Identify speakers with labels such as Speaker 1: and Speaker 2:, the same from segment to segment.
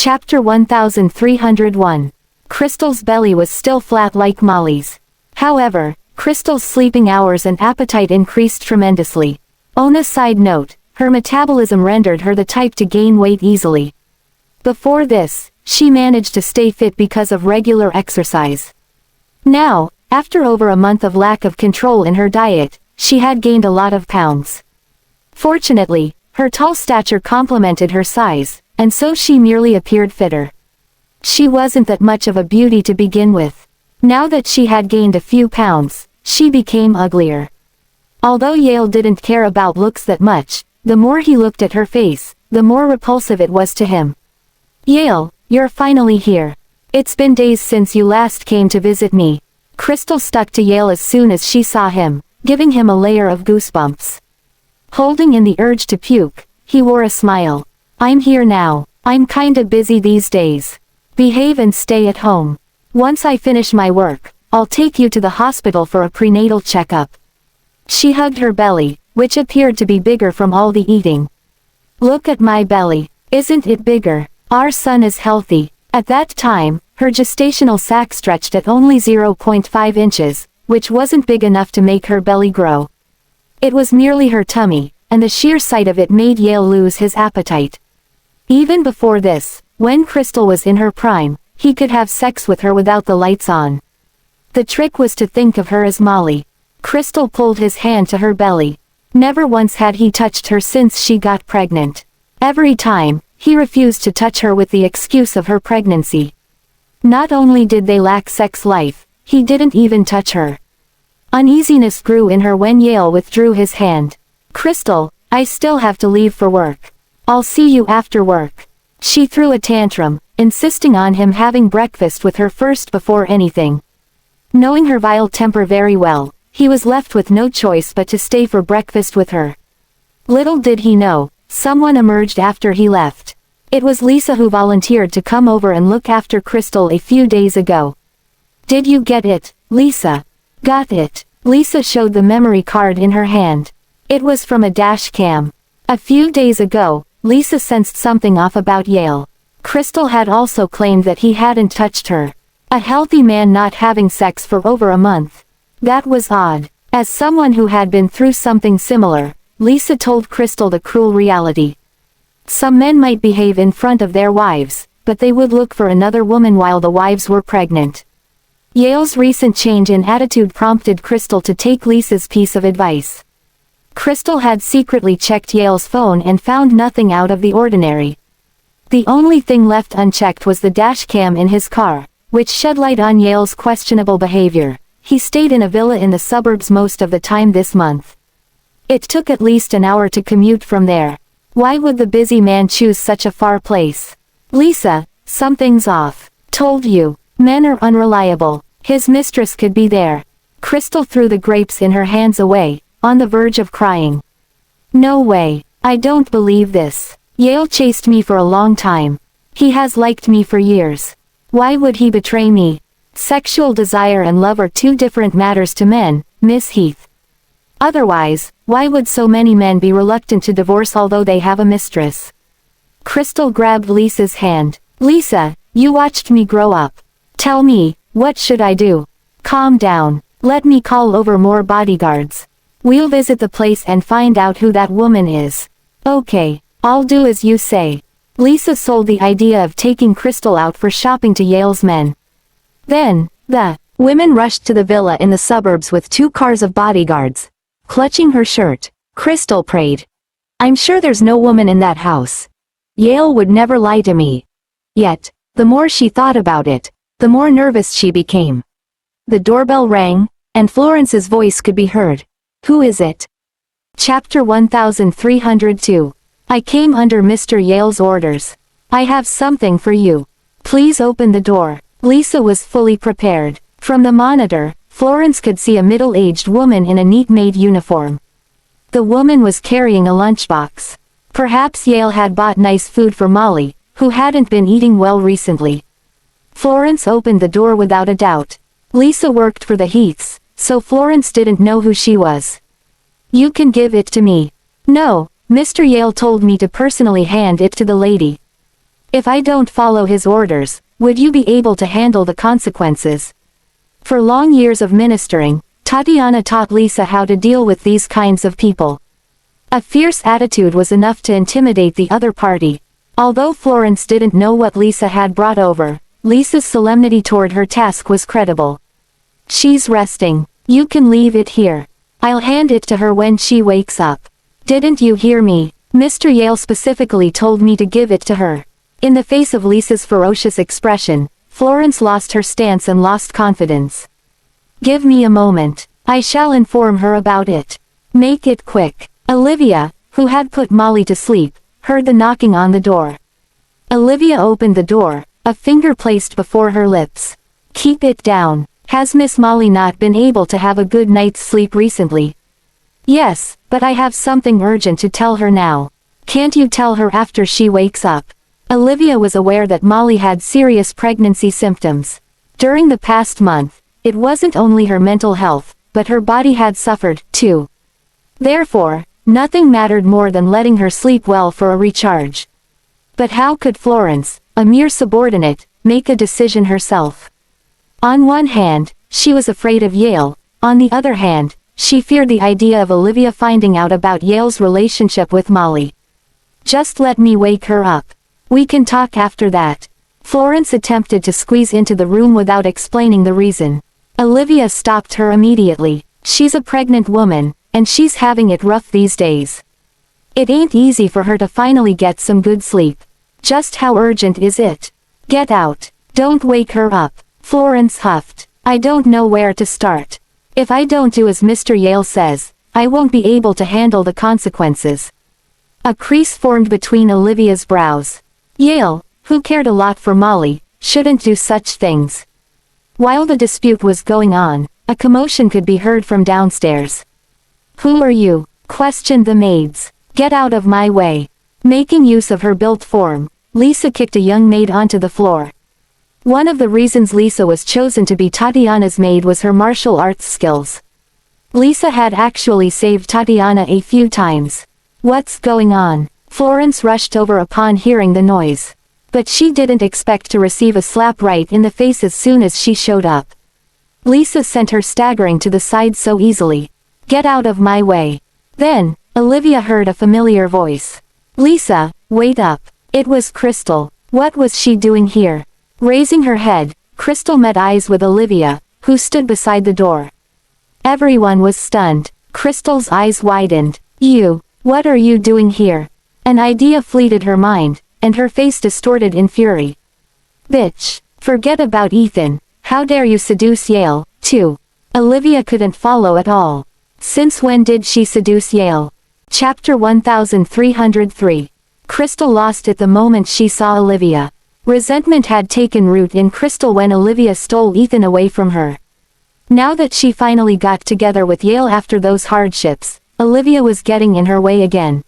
Speaker 1: Chapter 1301. Crystal's belly was still flat like Molly's. However, Crystal's sleeping hours and appetite increased tremendously. On a side note, her metabolism rendered her the type to gain weight easily. Before this, she managed to stay fit because of regular exercise. Now, after over a month of lack of control in her diet, she had gained a lot of pounds. Fortunately, her tall stature complemented her size, and so she merely appeared fitter. She wasn't that much of a beauty to begin with. Now that she had gained a few pounds, she became uglier. Although Yale didn't care about looks that much, the more he looked at her face, the more repulsive it was to him. "Yale, you're finally here. It's been days since you last came to visit me." Crystal stuck to Yale as soon as she saw him, giving him a layer of goosebumps. Holding in the urge to puke, he wore a smile. "I'm here now. I'm kinda busy these days. Behave and stay at home. Once I finish my work, I'll take you to the hospital for a prenatal checkup." She hugged her belly, which appeared to be bigger from all the eating. "Look at my belly. Isn't it bigger? Our son is healthy." At that time, her gestational sac stretched at only 0.5 inches, which wasn't big enough to make her belly grow. It was merely her tummy, and the sheer sight of it made Yale lose his appetite. Even before this, when Crystal was in her prime, he could have sex with her without the lights on. The trick was to think of her as Molly. Crystal pulled his hand to her belly. Never once had he touched her since she got pregnant. Every time, he refused to touch her with the excuse of her pregnancy. Not only did they lack sex life, he didn't even touch her. Uneasiness grew in her when Yale withdrew his hand. "Crystal, I still have to leave for work. I'll see you after work." She threw a tantrum, insisting on him having breakfast with her first before anything. Knowing her vile temper very well, he was left with no choice but to stay for breakfast with her. Little did he know, someone emerged after he left. It was Lisa, who volunteered to come over and look after Crystal a few days ago. "Did you get it, Lisa?" "Got it." Lisa showed the memory card in her hand. It was from a dash cam. A few days ago, Lisa sensed something off about Yale. Crystal had also claimed that he hadn't touched her. A healthy man not having sex for over a month. That was odd. As someone who had been through something similar, Lisa told Crystal the cruel reality. Some men might behave in front of their wives, but they would look for another woman while the wives were pregnant. Yale's recent change in attitude prompted Crystal to take Lisa's piece of advice. Crystal had secretly checked Yale's phone and found nothing out of the ordinary. The only thing left unchecked was the dash cam in his car, which shed light on Yale's questionable behavior. He stayed in a villa in the suburbs most of the time this month. It took at least an hour to commute from there. Why would the busy man choose such a far place? "Lisa, something's off. Told you, men are unreliable." His mistress could be there. Crystal threw the grapes in her hands away, on the verge of crying. "No way. I don't believe this. Yale chased me for a long time. He has liked me for years. Why would he betray me?" Sexual desire and love are two different matters to men, Miss Heath. Otherwise, why would so many men be reluctant to divorce although they have a mistress? Crystal grabbed Lisa's hand. "Lisa, you watched me grow up. Tell me, what should I do? Calm down. Let me call over more bodyguards. We'll visit the place and find out who that woman is." "Okay, I'll do as you say." Lisa sold the idea of taking Crystal out for shopping to Yale's men. Then, the women rushed to the villa in the suburbs with 2 cars of bodyguards. Clutching her shirt, Crystal prayed. "I'm sure there's no woman in that house. Yale would never lie to me." Yet, the more she thought about it, the more nervous she became. The doorbell rang, and Florence's voice could be heard. "Who is it?" Chapter 1302. "I came under Mr. Yale's orders. I have something for you. Please open the door." Lisa was fully prepared. From the monitor, Florence could see a middle-aged woman in a neat maid uniform. The woman was carrying a lunchbox. Perhaps Yale had bought nice food for Molly, who hadn't been eating well recently. Florence opened the door without a doubt. Lisa worked for the Heaths, so Florence didn't know who she was. "You can give it to me." "No, Mr. Yale told me to personally hand it to the lady." If I don't follow his orders, would you be able to handle the consequences? For long years of ministering, Tatiana taught Lisa how to deal with these kinds of people. A fierce attitude was enough to intimidate the other party. Although Florence didn't know what Lisa had brought over, Lisa's solemnity toward her task was credible. She's resting. You can leave it here. I'll hand it to her when she wakes up. Didn't you hear me? Mr. Yale specifically told me to give it to her. In the face of Lisa's ferocious expression, Florence lost her stance and lost confidence. Give me a moment. I shall inform her about it. Make it quick. Olivia, who had put Molly to sleep, heard the knocking on the door. Olivia opened the door, a finger placed before her lips. Keep it down. Has Miss Molly not been able to have a good night's sleep recently? Yes, but I have something urgent to tell her now. Can't you tell her after she wakes up? Olivia was aware that Molly had serious pregnancy symptoms. During the past month, it wasn't only her mental health, but her body had suffered, too. Therefore, nothing mattered more than letting her sleep well for a recharge. But how could Florence, a mere subordinate, make a decision herself? On one hand, she was afraid of Yale. On the other hand, she feared the idea of Olivia finding out about Yale's relationship with Molly. Just let me wake her up. We can talk after that. Florence attempted to squeeze into the room without explaining the reason. Olivia stopped her immediately. She's a pregnant woman, and she's having it rough these days. It ain't easy for her to finally get some good sleep. Just how urgent is it? Get out. Don't wake her up. Florence huffed. I don't know where to start. If I don't do as Mr. Yale says, I won't be able to handle the consequences. A crease formed between Olivia's brows. Yale, who cared a lot for Molly, shouldn't do such things. While the dispute was going on, a commotion could be heard from downstairs. Who are you? Questioned the maids. Get out of my way. Making use of her built form, Lisa kicked a young maid onto the floor. One of the reasons Lisa was chosen to be Tatiana's maid was her martial arts skills. Lisa had actually saved Tatiana a few times. What's going on? Florence rushed over upon hearing the noise. But she didn't expect to receive a slap right in the face as soon as she showed up. Lisa sent her staggering to the side so easily. Get out of my way. Then, Olivia heard a familiar voice. Lisa, wait up. It was Crystal. What was she doing here? Raising her head, Crystal met eyes with Olivia, who stood beside the door. Everyone was stunned. Crystal's eyes widened. You, what are you doing here? An idea fleeted her mind, and her face distorted in fury. Bitch. Forget about Ethan. How dare you seduce Yale, too? Olivia couldn't follow at all. Since when did she seduce Yale? Chapter 1303. Crystal lost it the moment she saw Olivia. Resentment had taken root in Crystal when Olivia stole Ethan away from her. Now that she finally got together with Yale after those hardships, Olivia was getting in her way again.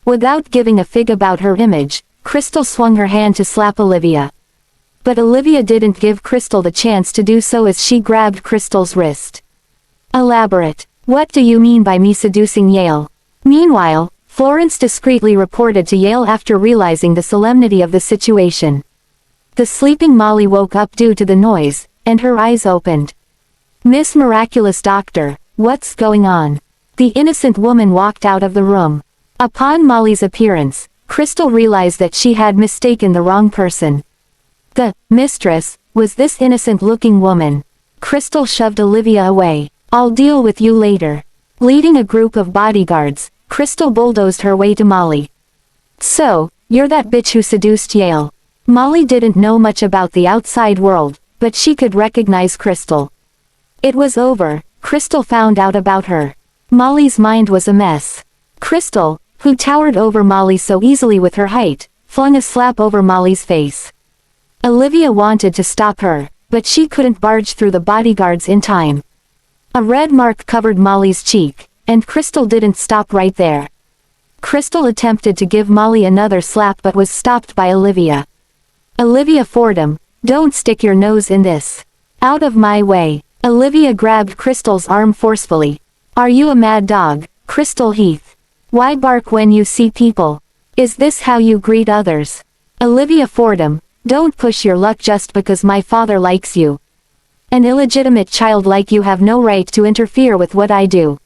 Speaker 1: Without giving a fig about her image, Crystal swung her hand to slap Olivia. But Olivia didn't give Crystal the chance to do so as she grabbed Crystal's wrist. Elaborate. What do you mean by me seducing Yale? Meanwhile, Florence discreetly reported to Yale after realizing the solemnity of the situation. The sleeping Molly woke up due to the noise, and her eyes opened. Miss Miraculous Doctor, what's going on? The innocent woman walked out of the room. Upon Molly's appearance, Crystal realized that she had mistaken the wrong person. The mistress was this innocent-looking woman. Crystal shoved Olivia away. I'll deal with you later. Leading a group of bodyguards, Crystal bulldozed her way to Molly. So, you're that bitch who seduced Yale. Molly didn't know much about the outside world, but she could recognize Crystal. It was over. Crystal found out about her. Molly's mind was a mess. Crystal, who towered over Molly so easily with her height, flung a slap over Molly's face. Olivia wanted to stop her, but she couldn't barge through the bodyguards in time. A red mark covered Molly's cheek, and Crystal didn't stop right there. Crystal attempted to give Molly another slap but was stopped by Olivia. Olivia Fordham, don't stick your nose in this. Out of my way. Olivia grabbed Crystal's arm forcefully. Are you a mad dog, Crystal Heath? Why bark when you see people? Is this how you greet others? Olivia Fordham, don't push your luck just because my father likes you. An illegitimate child like you have no right to interfere with what I do.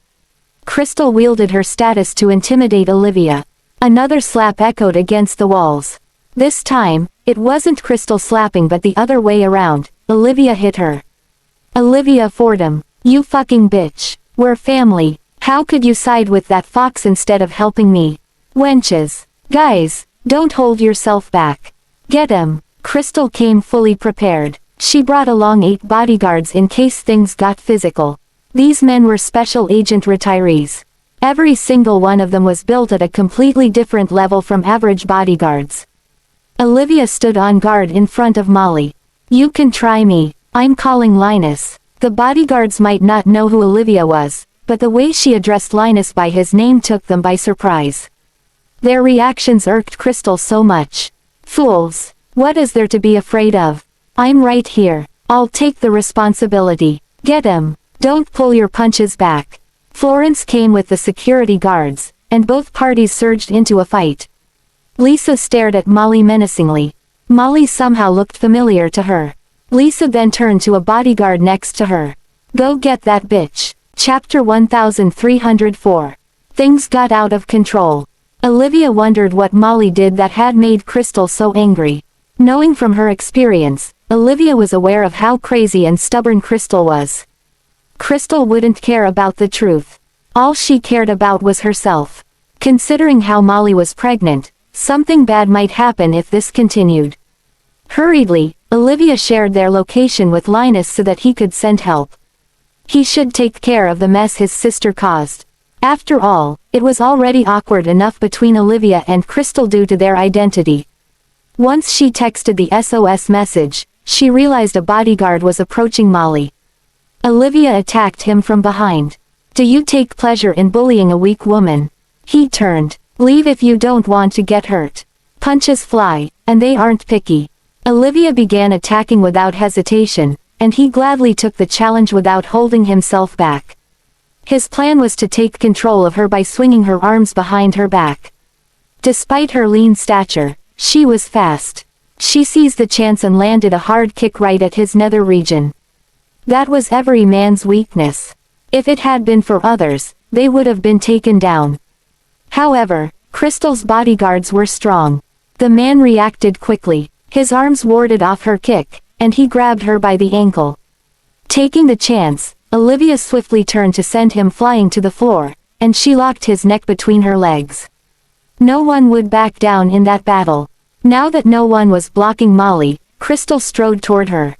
Speaker 1: Crystal wielded her status to intimidate Olivia. Another slap echoed against the walls. This time, it wasn't Crystal slapping but the other way around. Olivia hit her. Olivia Fordham, you fucking bitch. We're family. How could you side with that fox instead of helping me? Wenches. Guys, don't hold yourself back. Get him. Crystal came fully prepared. She brought along 8 bodyguards in case things got physical. These men were special agent retirees. Every single one of them was built at a completely different level from average bodyguards. Olivia stood on guard in front of Molly. You can try me. I'm calling Linus. The bodyguards might not know who Olivia was, but the way she addressed Linus by his name took them by surprise. Their reactions irked Crystal so much. Fools. What is there to be afraid of? I'm right here. I'll take the responsibility. Get him. Don't pull your punches back. Florence came with the security guards, and both parties surged into a fight. Lisa stared at Molly menacingly. Molly somehow looked familiar to her. Lisa then turned to a bodyguard next to her. Go get that bitch. Chapter 1304. Things got out of control. Olivia wondered what Molly did that had made Crystal so angry. Knowing from her experience, Olivia was aware of how crazy and stubborn Crystal was. Crystal wouldn't care about the truth. All she cared about was herself. Considering how Molly was pregnant, something bad might happen if this continued. Hurriedly, Olivia shared their location with Linus so that he could send help. He should take care of the mess his sister caused. After all, it was already awkward enough between Olivia and Crystal due to their identity. Once she texted the SOS message, she realized a bodyguard was approaching Molly. Olivia attacked him from behind. Do you take pleasure in bullying a weak woman? He turned. Leave if you don't want to get hurt. Punches fly, and they aren't picky. Olivia began attacking without hesitation, and he gladly took the challenge without holding himself back. His plan was to take control of her by swinging her arms behind her back. Despite her lean stature, she was fast. She seized the chance and landed a hard kick right at his nether region. That was every man's weakness. If it had been for others, they would have been taken down. However, Crystal's bodyguards were strong. The man reacted quickly. His arms warded off her kick, and he grabbed her by the ankle. Taking the chance, Olivia swiftly turned to send him flying to the floor, and she locked his neck between her legs. No one would back down in that battle. Now that no one was blocking Molly, Crystal strode toward her.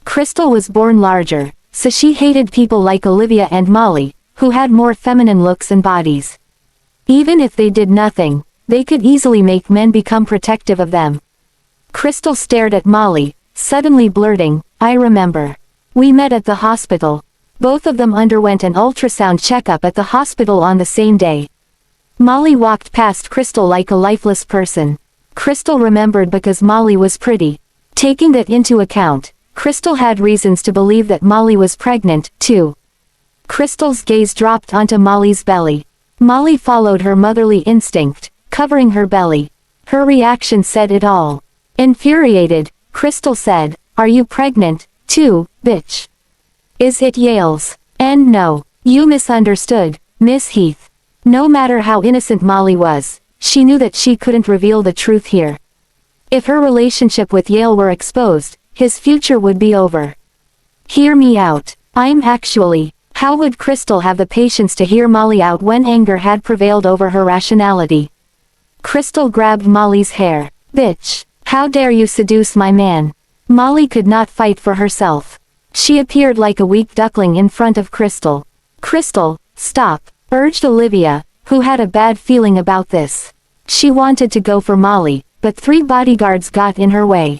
Speaker 1: Crystal was born larger, so she hated people like Olivia and Molly, who had more feminine looks and bodies. Even if they did nothing, they could easily make men become protective of them. Crystal stared at Molly, suddenly blurting, I remember. We met at the hospital. Both of them underwent an ultrasound checkup at the hospital on the same day. Molly walked past Crystal like a lifeless person. Crystal remembered because Molly was pretty. Taking that into account, Crystal had reasons to believe that Molly was pregnant, too. Crystal's gaze dropped onto Molly's belly. Molly followed her motherly instinct, covering her belly. Her reaction said it all. Infuriated, Crystal said, Are you pregnant, too, bitch? Is it Yale's? And no, you misunderstood, Miss Heath. No matter how innocent Molly was, she knew that she couldn't reveal the truth here. If her relationship with Yale were exposed, his future would be over. Hear me out. How would Crystal have the patience to hear Molly out when anger had prevailed over her rationality? Crystal grabbed Molly's hair. Bitch, how dare you seduce my man? Molly could not fight for herself. She appeared like a weak duckling in front of Crystal. Crystal, stop, urged Olivia, who had a bad feeling about this. She wanted to go for Molly, but 3 bodyguards got in her way.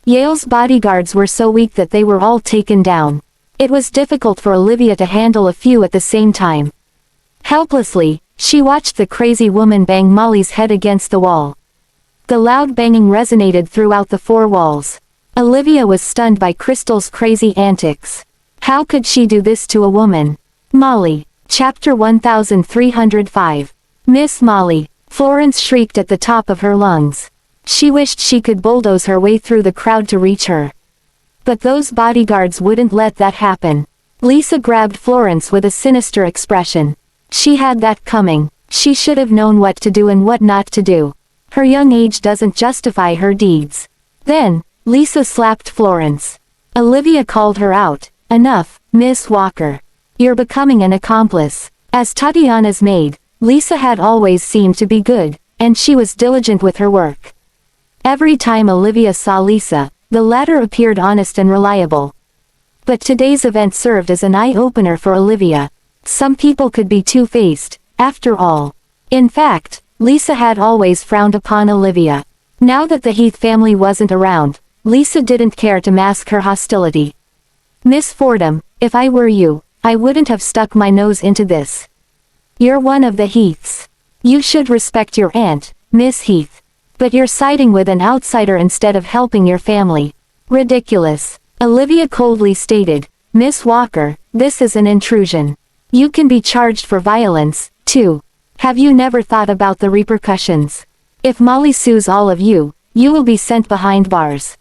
Speaker 1: Yale's bodyguards were so weak that they were all taken down. It was difficult for Olivia to handle a few at the same time. Helplessly, she watched the crazy woman bang Molly's head against the wall. The loud banging resonated throughout the 4 walls. Olivia was stunned by Crystal's crazy antics. How could she do this to a woman? Molly. Chapter 1305. Miss Molly. Florence shrieked at the top of her lungs. She wished she could bulldoze her way through the crowd to reach her. But those bodyguards wouldn't let that happen. Lisa grabbed Florence with a sinister expression. She had that coming. She should have known what to do and what not to do. Her young age doesn't justify her deeds. Then, Lisa slapped Florence. Olivia called her out. Enough, Miss Walker. You're becoming an accomplice. As Tatiana's maid, Lisa had always seemed to be good, and she was diligent with her work. Every time Olivia saw Lisa, the latter appeared honest and reliable. But today's event served as an eye-opener for Olivia. Some people could be two-faced, after all. In fact, Lisa had always frowned upon Olivia. Now that the Heath family wasn't around, Lisa didn't care to mask her hostility. Miss Fordham, if I were you, I wouldn't have stuck my nose into this. You're one of the Heaths. You should respect your aunt, Miss Heath. But you're siding with an outsider instead of helping your family. Ridiculous. Olivia coldly stated, Miss Walker, this is an intrusion. You can be charged for violence, too. Have you never thought about the repercussions? If Molly sues all of you, you will be sent behind bars.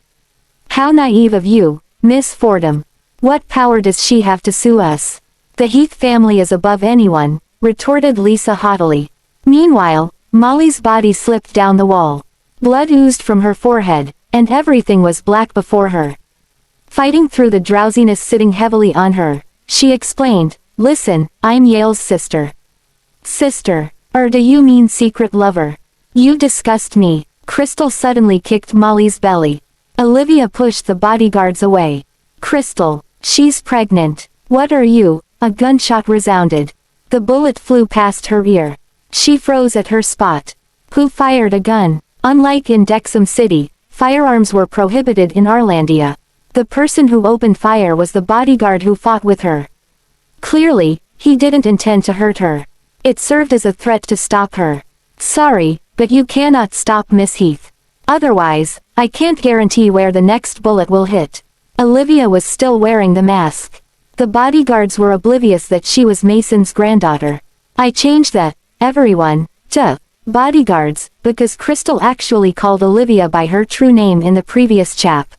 Speaker 1: How naive of you, Miss Fordham. What power does she have to sue us? The Heath family is above anyone, retorted Lisa haughtily. Meanwhile, Molly's body slipped down the wall. Blood oozed from her forehead, and everything was black before her. Fighting through the drowsiness sitting heavily on her, she explained, Listen, I'm Yale's sister. Sister, or do you mean secret lover? You disgust me. Crystal suddenly kicked Molly's belly. Olivia pushed the bodyguards away. Crystal, she's pregnant. What are you? A gunshot resounded. The bullet flew past her ear. She froze at her spot. Who fired a gun? Unlike in Dexham City, firearms were prohibited in Arlandia. The person who opened fire was the bodyguard who fought with her. Clearly, he didn't intend to hurt her. It served as a threat to stop her. Sorry, but you cannot stop Miss Heath. Otherwise, I can't guarantee where the next bullet will hit. Olivia was still wearing the mask. The bodyguards were oblivious that she was Mason's granddaughter. I changed that, everyone, to bodyguards, because Crystal actually called Olivia by her true name in the previous chap.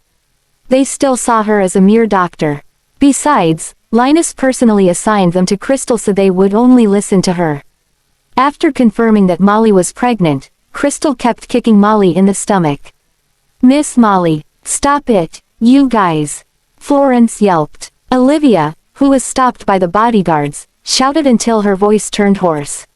Speaker 1: They still saw her as a mere doctor. Besides, Linus personally assigned them to Crystal so they would only listen to her. After confirming that Molly was pregnant, Crystal kept kicking Molly in the stomach. Miss Molly, stop it, you guys. Florence yelped. Olivia, who was stopped by the bodyguards, shouted until her voice turned hoarse.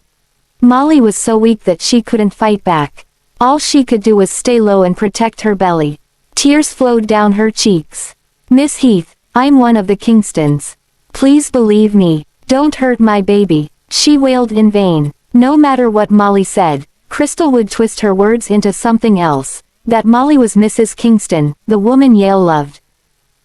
Speaker 1: Molly was so weak that she couldn't fight back. All she could do was stay low and protect her belly. Tears flowed down her cheeks. Miss Heath, I'm one of the Kingstons. Please believe me. Don't hurt my baby. She wailed in vain. No matter what Molly said, Crystal would twist her words into something else. That Molly was Mrs. Kingston, the woman Yale loved.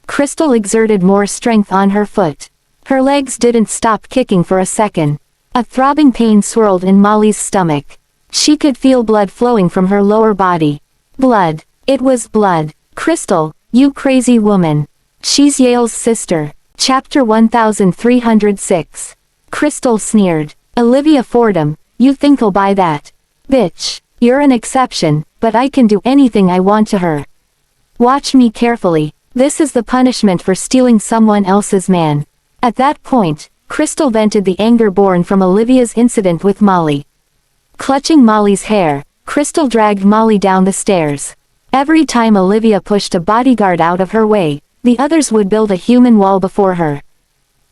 Speaker 1: Crystal exerted more strength on her foot. Her legs didn't stop kicking for a second. A throbbing pain swirled in Molly's stomach. She could feel blood flowing from her lower body. Blood. It was blood. Crystal, you crazy woman. She's Yale's sister. Chapter 1306. Crystal sneered. Olivia Fordham, you think I'll buy that? Bitch. You're an exception, but I can do anything I want to her. Watch me carefully. This is the punishment for stealing someone else's man. At that point, Crystal vented the anger born from Olivia's incident with Molly. Clutching Molly's hair, Crystal dragged Molly down the stairs. Every time Olivia pushed a bodyguard out of her way, the others would build a human wall before her.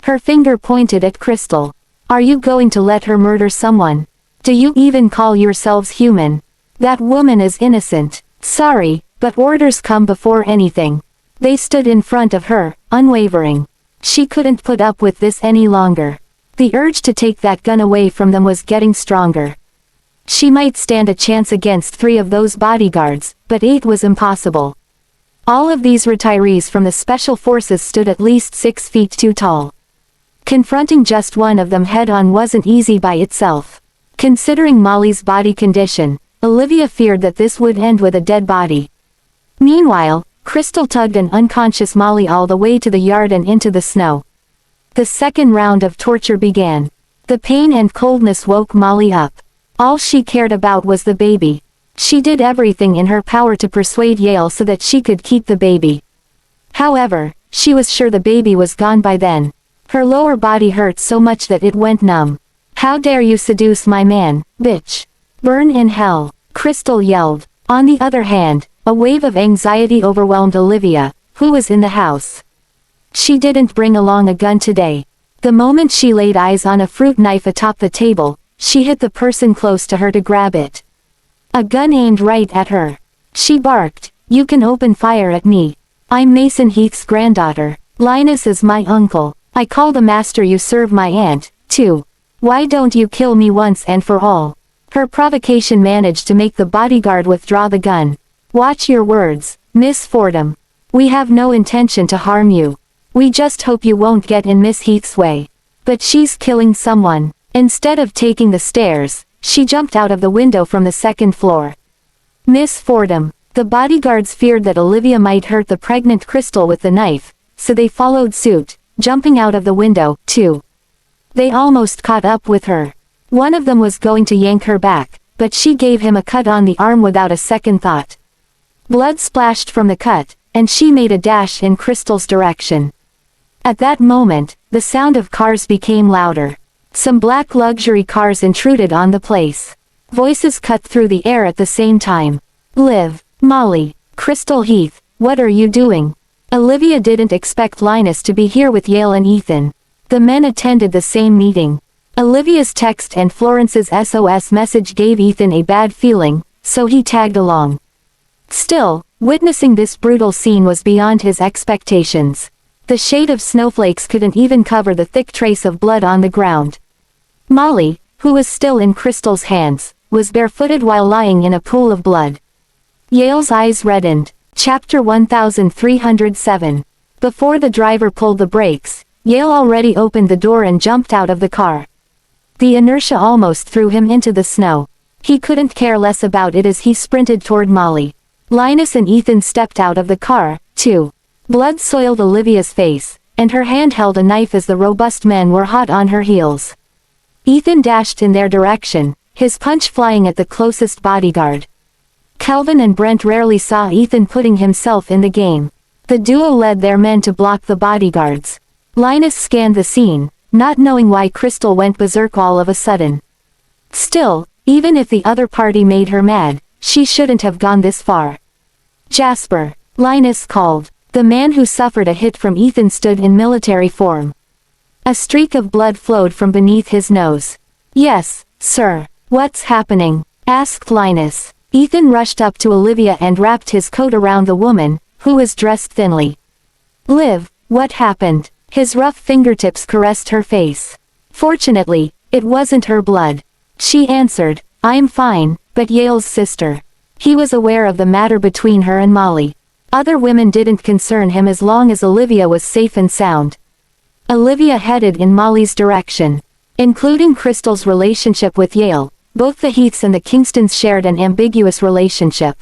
Speaker 1: Her finger pointed at Crystal. Are you going to let her murder someone? Do you even call yourselves human? That woman is innocent. Sorry, but orders come before anything. They stood in front of her, unwavering. She couldn't put up with this any longer. The urge to take that gun away from them was getting stronger. She might stand a chance against 3 of those bodyguards, but 8 was impossible. All of these retirees from the Special Forces stood at least 6 feet too tall. Confronting just one of them head-on wasn't easy by itself. Considering Molly's body condition, Olivia feared that this would end with a dead body. Meanwhile, Crystal tugged an unconscious Molly all the way to the yard and into the snow. The second round of torture began. The pain and coldness woke Molly up. All she cared about was the baby. She did everything in her power to persuade Yale so that she could keep the baby. However, she was sure the baby was gone by then. Her lower body hurt so much that it went numb. "How dare you seduce my man, bitch? Burn in hell," Crystal yelled. On the other hand, a wave of anxiety overwhelmed Olivia, who was in the house. She didn't bring along a gun today. The moment she laid eyes on a fruit knife atop the table, she hit the person close to her to grab it. A gun aimed right at her. She barked, "You can open fire at me. I'm Mason Heath's granddaughter. Linus is my uncle. I call the master you serve my aunt, too. Why don't you kill me once and for all?" Her provocation managed to make the bodyguard withdraw the gun. "Watch your words, Miss Fordham. We have no intention to harm you. We just hope you won't get in Miss Heath's way." But she's killing someone. Instead of taking the stairs, she jumped out of the window from the second floor. "Miss Fordham." The bodyguards feared that Olivia might hurt the pregnant Crystal with the knife, so they followed suit, jumping out of the window, too. They almost caught up with her. One of them was going to yank her back, but she gave him a cut on the arm without a second thought. Blood splashed from the cut, and she made a dash in Crystal's direction. At that moment, the sound of cars became louder. Some black luxury cars intruded on the place. Voices cut through the air at the same time. "Liv, Molly, Crystal Heath, what are you doing?" Olivia didn't expect Linus to be here with Yale and Ethan. The men attended the same meeting. Olivia's text and Florence's SOS message gave Ethan a bad feeling, so he tagged along. Still, witnessing this brutal scene was beyond his expectations. The shade of snowflakes couldn't even cover the thick trace of blood on the ground. Molly, who was still in Crystal's hands, was barefooted while lying in a pool of blood. Yale's eyes reddened. Chapter 1307. Before the driver pulled the brakes, Yale already opened the door and jumped out of the car. The inertia almost threw him into the snow. He couldn't care less about it as he sprinted toward Molly. Linus and Ethan stepped out of the car, too. Blood soiled Olivia's face, and her hand held a knife as the robust men were hot on her heels. Ethan dashed in their direction, his punch flying at the closest bodyguard. Calvin and Brent rarely saw Ethan putting himself in the game. The duo led their men to block the bodyguards. Linus scanned the scene, not knowing why Crystal went berserk all of a sudden. Still, even if the other party made her mad, she shouldn't have gone this far. "Jasper," Linus called. The man who suffered a hit from Ethan stood in military form. A streak of blood flowed from beneath his nose. "Yes, sir." "What's happening?" asked Linus. Ethan rushed up to Olivia and wrapped his coat around the woman, who was dressed thinly. "Liv, what happened?" His rough fingertips caressed her face. Fortunately, it wasn't her blood. She answered, "I'm fine, but Yale's sister." He was aware of the matter between her and Molly. Other women didn't concern him as long as Olivia was safe and sound. Olivia headed in Molly's direction. Including Crystal's relationship with Yale, both the Heaths and the Kingstons shared an ambiguous relationship.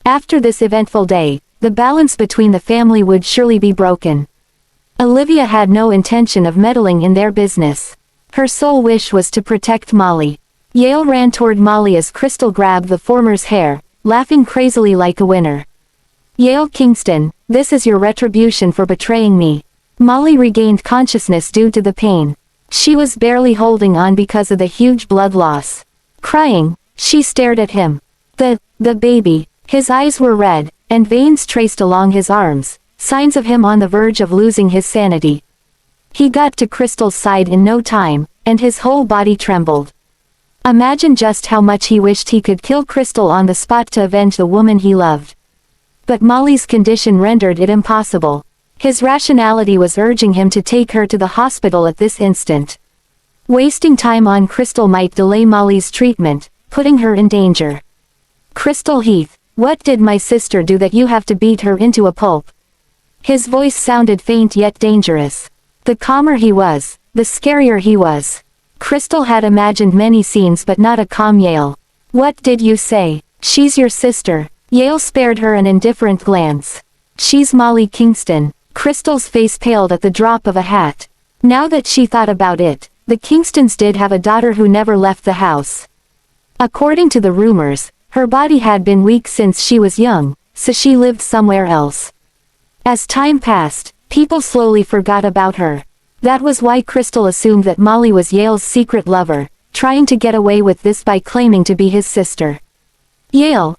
Speaker 1: After this eventful day, the balance between the family would surely be broken. Olivia had no intention of meddling in their business. Her sole wish was to protect Molly. Yale ran toward Molly as Crystal grabbed the former's hair, laughing crazily like a winner. "Yale Kingston, this is your retribution for betraying me." Molly regained consciousness due to the pain. She was barely holding on because of the huge blood loss. Crying, she stared at him. The baby. His eyes were red, and veins traced along his arms, signs of him on the verge of losing his sanity. He got to Crystal's side in no time, and his whole body trembled. Imagine just how much he wished he could kill Crystal on the spot to avenge the woman he loved. But Molly's condition rendered it impossible. His rationality was urging him to take her to the hospital at this instant. Wasting time on Crystal might delay Molly's treatment, putting her in danger. "Crystal Heath, what did my sister do that you have to beat her into a pulp?" His voice sounded faint yet dangerous. The calmer he was, the scarier he was. Crystal had imagined many scenes but not a calm Yale. "What did you say?" "She's your sister." Yale spared her an indifferent glance. "She's Molly Kingston." Crystal's face paled at the drop of a hat. Now that she thought about it, the Kingstons did have a daughter who never left the house. According to the rumors, Her body had been weak since she was young, so she lived somewhere else. As time passed, people slowly forgot about her. That was why Crystal assumed that Molly was Yale's secret lover, trying to get away with this by claiming to be his sister. Yale,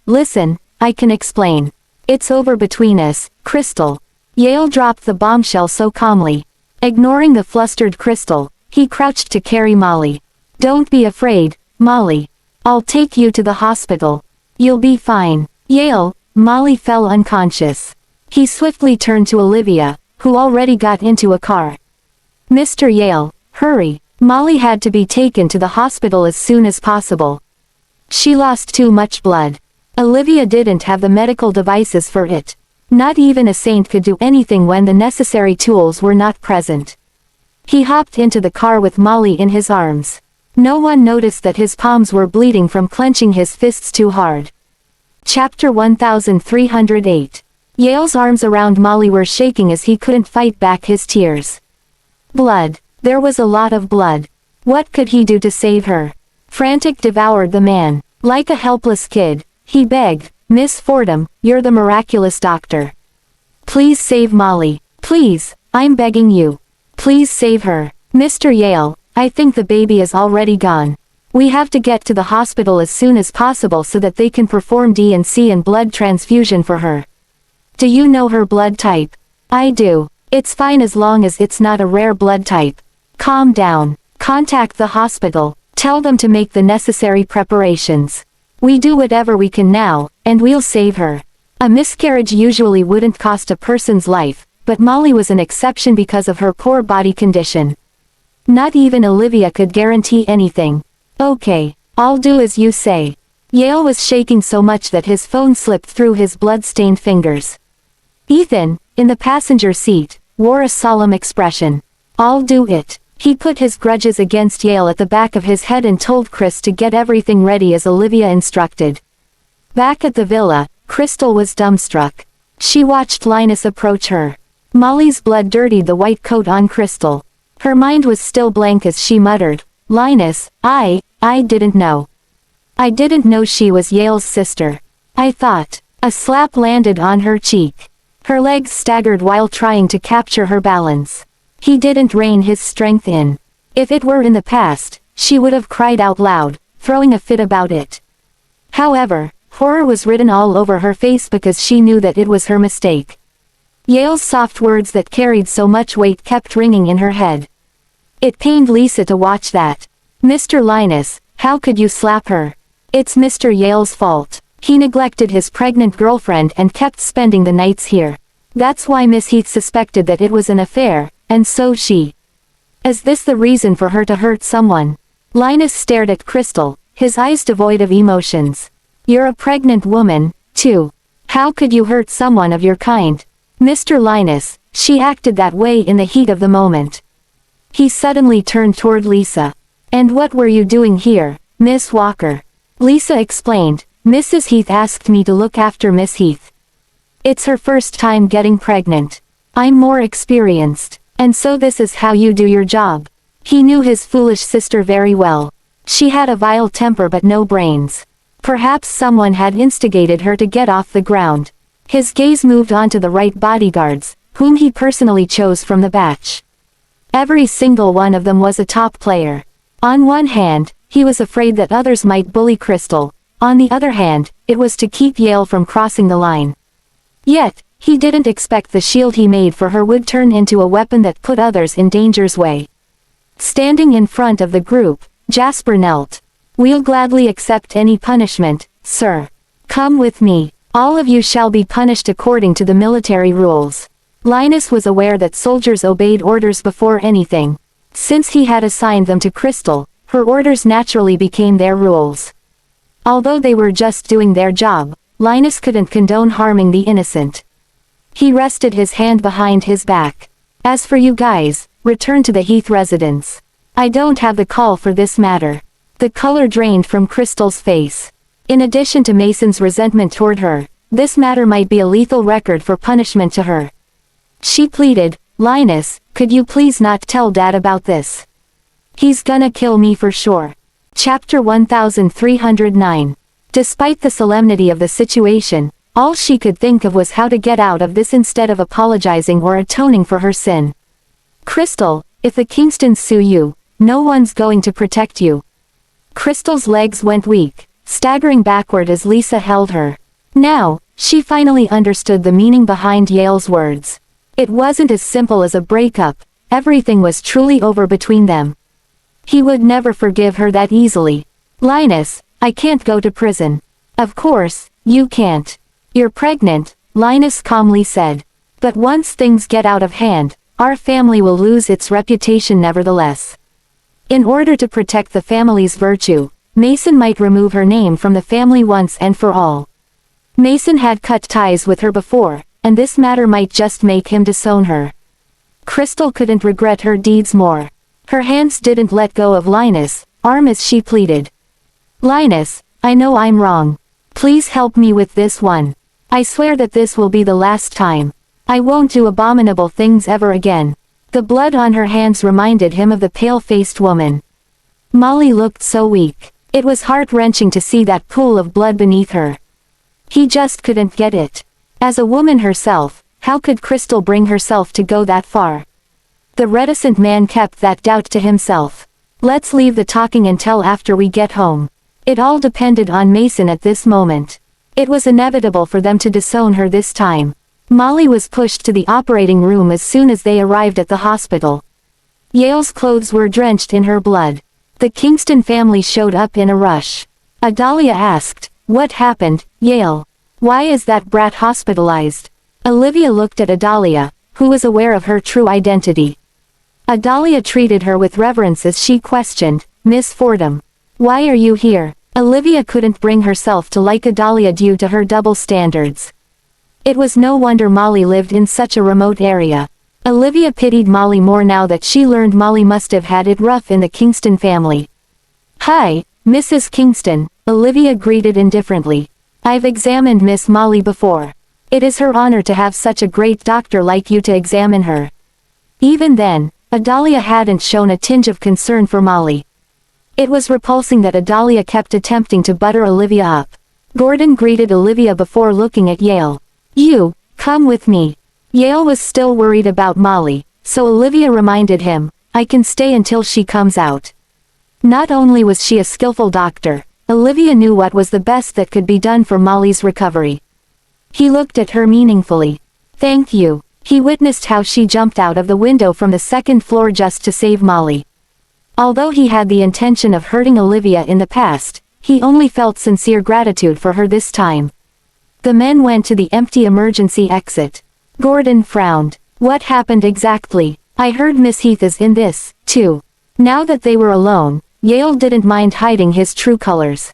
Speaker 1: listen, I can explain. It's over between us, Crystal. Yale dropped the bombshell so calmly. Ignoring the flustered Crystal, he crouched to carry Molly. Don't be afraid, Molly. I'll take you to the hospital. You'll be fine. Yale, Molly fell unconscious. He swiftly turned to Olivia, who already got into a car. Mr. Yale, hurry. Molly had to be taken to the hospital as soon as possible. She lost too much blood. Olivia didn't have the medical devices for it. Not even a saint could do anything when the necessary tools were not present. He hopped into the car with Molly in his arms. No one noticed that his palms were bleeding from clenching his fists too hard. Chapter 1308. Yale's arms around Molly were shaking as he couldn't fight back his tears. Blood. There was a lot of blood. What could he do to save her? Frantic devoured the man. Like a helpless kid, he begged, Miss Fordham, you're the miraculous doctor. Please save Molly. Please, I'm begging you. Please save her. Mr. Yale, I think the baby is already gone. We have to get to the hospital as soon as possible so that they can perform D&C and blood transfusion for her. Do you know her blood type? I do. It's fine as long as it's not a rare blood type. Calm down. Contact the hospital. Tell them to make the necessary preparations. We do whatever we can now, and we'll save her. A miscarriage usually wouldn't cost a person's life, but Molly was an exception because of her poor body condition. Not even Olivia could guarantee anything. Okay, I'll do as you say. Yale was shaking so much that his phone slipped through his blood-stained fingers. Ethan, in the passenger seat, wore a solemn expression. I'll do it. He put his grudges against Yale at the back of his head and told Chris to get everything ready as Olivia instructed. Back at the villa, Crystal was dumbstruck. She watched Linus approach her. Molly's blood dirtied the white coat on Crystal. Her mind was still blank as she muttered, Linus, I didn't know. I didn't know she was Yale's sister. I thought. A slap landed on her cheek. Her legs staggered while trying to capture her balance. He didn't rein his strength in. If it were in the past, she would have cried out loud, throwing a fit about it. However, horror was written all over her face because she knew that it was her mistake. Yale's soft words that carried so much weight kept ringing in her head. It pained Lisa to watch that. Mr. Linus, how could you slap her? It's Mr. Yale's fault. He neglected his pregnant girlfriend and kept spending the nights here. That's why Miss Heath suspected that it was an affair, and so she. Is this the reason for her to hurt someone? Linus stared at Crystal, his eyes devoid of emotions. You're a pregnant woman, too. How could you hurt someone of your kind? Mr. Linus, she acted that way in the heat of the moment. He suddenly turned toward Lisa. And what were you doing here, Miss Walker? Lisa explained, Mrs. Heath asked me to look after Miss Heath. It's her first time getting pregnant. I'm more experienced. And so this is how you do your job. He knew his foolish sister very well. She had a vile temper but no brains. Perhaps someone had instigated her to get off the ground. His gaze moved on to the right bodyguards, whom he personally chose from the batch. Every single one of them was a top player. On one hand, he was afraid that others might bully Crystal. On the other hand, it was to keep Yale from crossing the line. Yet, he didn't expect the shield he made for her would turn into a weapon that put others in danger's way. Standing in front of the group, Jasper knelt. We'll gladly accept any punishment, sir. Come with me. All of you shall be punished according to the military rules. Linus was aware that soldiers obeyed orders before anything. Since he had assigned them to Crystal, her orders naturally became their rules. Although they were just doing their job, Linus couldn't condone harming the innocent. He rested his hand behind his back. As for you guys, return to the Heath residence. I don't have the call for this matter. The color drained from Crystal's face. In addition to Mason's resentment toward her, this matter might be a lethal record for punishment to her. She pleaded, Linus, could you please not tell Dad about this? He's gonna kill me for sure. Chapter 1309. Despite the solemnity of the situation, all she could think of was how to get out of this instead of apologizing or atoning for her sin. Crystal, if the Kingstons sue you, no one's going to protect you. Crystal's legs went weak, staggering backward as Lisa held her. Now, she finally understood the meaning behind Yale's words. It wasn't as simple as a breakup, everything was truly over between them. He would never forgive her that easily. Linus, I can't go to prison. Of course, you can't. You're pregnant, Linus calmly said. But once things get out of hand, our family will lose its reputation nevertheless. In order to protect the family's virtue, Mason might remove her name from the family once and for all. Mason had cut ties with her before, and this matter might just make him disown her. Crystal couldn't regret her deeds more. Her hands didn't let go of Linus' arm as she pleaded. Linus, I know I'm wrong. Please help me with this one. I swear that this will be the last time. I won't do abominable things ever again. The blood on her hands reminded him of the pale-faced woman. Molly looked so weak. It was heart-wrenching to see that pool of blood beneath her. He just couldn't get it. As a woman herself, how could Crystal bring herself to go that far? The reticent man kept that doubt to himself. Let's leave the talking until after we get home. It all depended on Mason at this moment. It was inevitable for them to disown her this time. Molly was pushed to the operating room as soon as they arrived at the hospital. Yale's clothes were drenched in her blood. The Kingston family showed up in a rush. Adalia asked, "What happened, Yale? Why is that brat hospitalized?" Olivia looked at Adalia, who was aware of her true identity. Adalia treated her with reverence as she questioned, "Miss Fordham, why are you here?" Olivia couldn't bring herself to like Adalia due to her double standards. It was no wonder Molly lived in such a remote area. Olivia pitied Molly more now that she learned Molly must have had it rough in the Kingston family. "Hi, Mrs. Kingston," Olivia greeted indifferently. "I've examined Miss Molly before. It is her honor to have such a great doctor like you to examine her." Even then, Adalia hadn't shown a tinge of concern for Molly. It was repulsing that Adalia kept attempting to butter Olivia up. Gordon greeted Olivia before looking at Yale. "You, come with me." Yale was still worried about Molly, so Olivia reminded him, "I can stay until she comes out." Not only was she a skillful doctor, Olivia knew what was the best that could be done for Molly's recovery. He looked at her meaningfully. "Thank you." He witnessed how she jumped out of the window from the second floor just to save Molly. Although he had the intention of hurting Olivia in the past, he only felt sincere gratitude for her this time. The men went to the empty emergency exit. Gordon frowned. "What happened exactly? I heard Miss Heath is in this, too." Now that they were alone, Yale didn't mind hiding his true colors.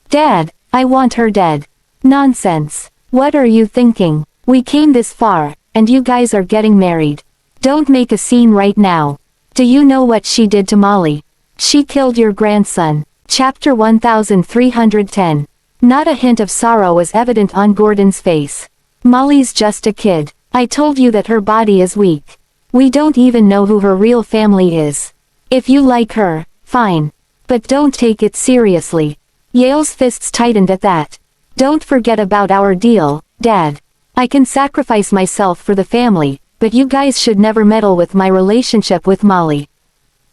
Speaker 1: "Dad, I want her dead." "Nonsense. What are you thinking? We came this far, and you guys are getting married. Don't make a scene right now. Do you know what she did to Molly? She killed your grandson." Chapter 1310. Not a hint of sorrow was evident on Gordon's face. "Molly's just a kid. I told you that her body is weak. We don't even know who her real family is. If you like her, fine. But don't take it seriously." Yale's fists tightened at that. "Don't forget about our deal, Dad. I can sacrifice myself for the family, but you guys should never meddle with my relationship with Molly."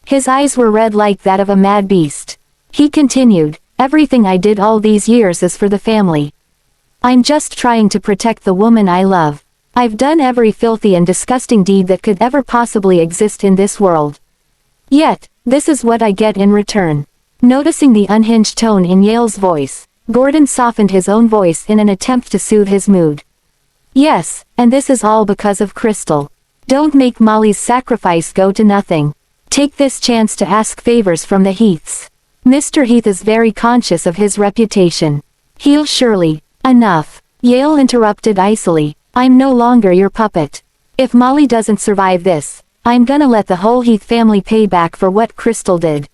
Speaker 1: His eyes were red like that of a mad beast. He continued, "Everything I did all these years is for the family. I'm just trying to protect the woman I love. I've done every filthy and disgusting deed that could ever possibly exist in this world. Yet, this is what I get in return." Noticing the unhinged tone in Yale's voice, Gordon softened his own voice in an attempt to soothe his mood. "Yes, and this is all because of Crystal. Don't make Molly's sacrifice go to nothing. Take this chance to ask favors from the Heaths. Mr. Heath is very conscious of his reputation. He'll surely—" "Enough," Yale interrupted icily. "I'm no longer your puppet. If Molly doesn't survive this, I'm gonna let the whole Heath family pay back for what Crystal did."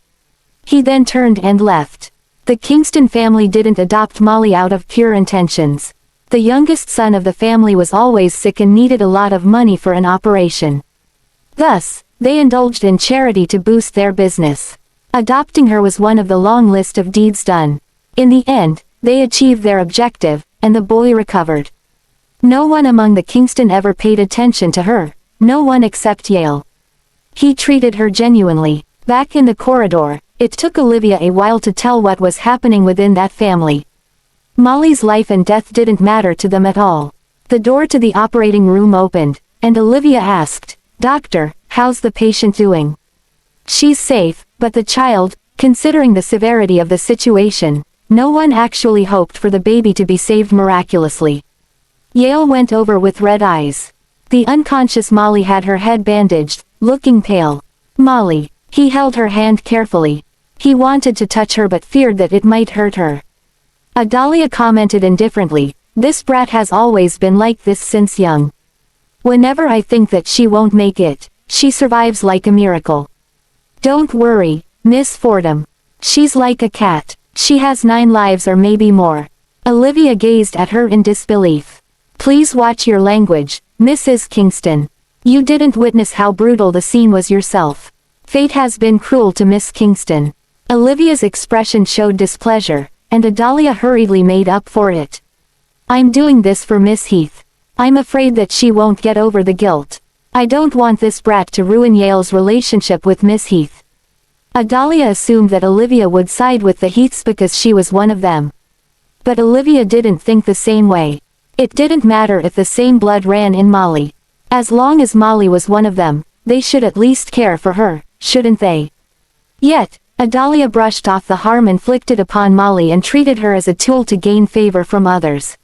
Speaker 1: He then turned and left. The Kingston family didn't adopt Molly out of pure intentions. The youngest son of the family was always sick and needed a lot of money for an operation. Thus, they indulged in charity to boost their business. Adopting her was one of the long list of deeds done. In the end, They achieved their objective, and the boy recovered. No one among the Kingston ever paid attention to her, no one except Yale. He treated her genuinely. Back in the corridor, it took Olivia a while to tell what was happening within that family. Molly's life and death didn't matter to them at all. The door to the operating room opened, and Olivia asked, "Doctor, how's the patient doing?" "She's safe, but the child," considering the severity of the situation, no one actually hoped for the baby to be saved miraculously. Yale went over with red eyes. The unconscious Molly had her head bandaged, looking pale. "Molly." He held her hand carefully. He wanted to touch her but feared that it might hurt her. Adalia commented indifferently, "This brat has always been like this since young. Whenever I think that she won't make it, she survives like a miracle. Don't worry, Miss Fordham. She's like a cat. She has 9 lives or maybe more." Olivia gazed at her in disbelief. "Please watch your language, Mrs. Kingston. You didn't witness how brutal the scene was yourself. Fate has been cruel to Miss Kingston." Olivia's expression showed displeasure, and Adalia hurriedly made up for it. "I'm doing this for Miss Heath. I'm afraid that she won't get over the guilt. I don't want this brat to ruin Yale's relationship with Miss Heath." Adalia assumed that Olivia would side with the Heaths because she was one of them. But Olivia didn't think the same way. It didn't matter if the same blood ran in Molly. As long as Molly was one of them, they should at least care for her, shouldn't they? Yet, Adalia brushed off the harm inflicted upon Molly and treated her as a tool to gain favor from others.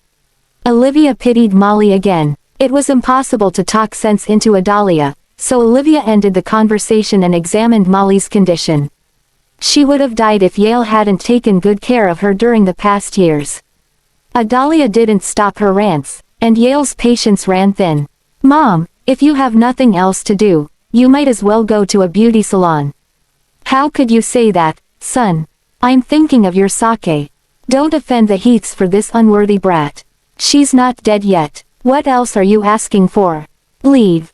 Speaker 1: Olivia pitied Molly again. It was impossible to talk sense into Adalia, so Olivia ended the conversation and examined Molly's condition. She would have died if Yale hadn't taken good care of her during the past years. Adalia didn't stop her rants, and Yale's patience ran thin. "Mom, if you have nothing else to do, you might as well go to a beauty salon." "How could you say that, son? I'm thinking of your sake. Don't offend the Heaths for this unworthy brat. She's not dead yet. What else are you asking for? Leave."